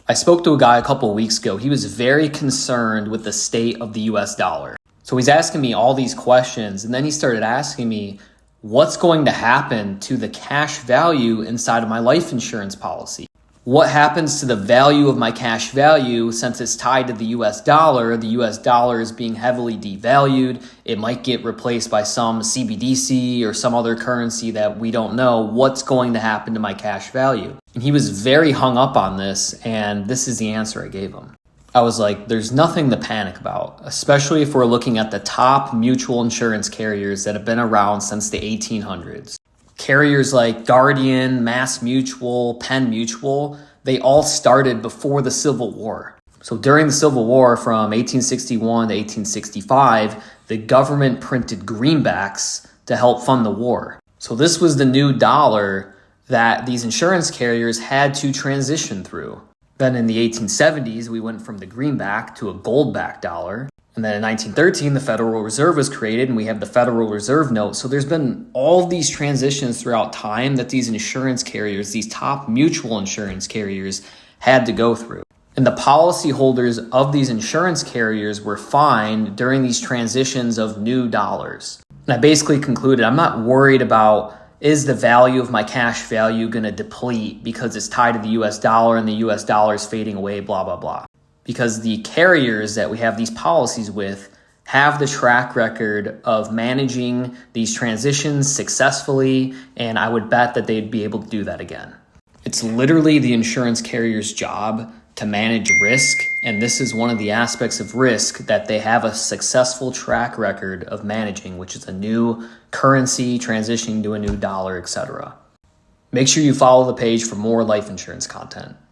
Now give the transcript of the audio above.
I spoke to a guy a couple of weeks ago. He was very concerned with the state of the US dollar. So he's asking me all these questions, and then he started asking me, what's going to happen to the cash value inside of my life insurance policy? What happens to the value of my cash value since it's tied to the US dollar? The US dollar is being heavily devalued. It might get replaced by some CBDC or some other currency that we don't know. What's going to happen to my cash value? And he was very hung up on this, and this is the answer I gave him. I was like, there's nothing to panic about, especially if we're looking at the top mutual insurance carriers that have been around since the 1800s. Carriers like Guardian, Mass Mutual, Penn Mutual, they all started before the Civil War. So during the Civil War from 1861 to 1865, the government printed greenbacks to help fund the war. So this was the new dollar that these insurance carriers had to transition through. Then in the 1870s, we went from the greenback to a gold-backed dollar. And then in 1913, the Federal Reserve was created, and we have the Federal Reserve note. So there's been all these transitions throughout time that these insurance carriers, these top mutual insurance carriers, had to go through. And the policyholders of these insurance carriers were fine during these transitions of new dollars. And I basically concluded, I'm not worried about, is the value of my cash value going to deplete because it's tied to the US dollar and the US dollar is fading away, blah, blah, blah. Because the carriers that we have these policies with have the track record of managing these transitions successfully, and I would bet that they'd be able to do that again. It's literally the insurance carrier's job to manage risk, and this is one of the aspects of risk that they have a successful track record of managing, which is a new currency transitioning to a new dollar, etc. Make sure you follow the page for more life insurance content.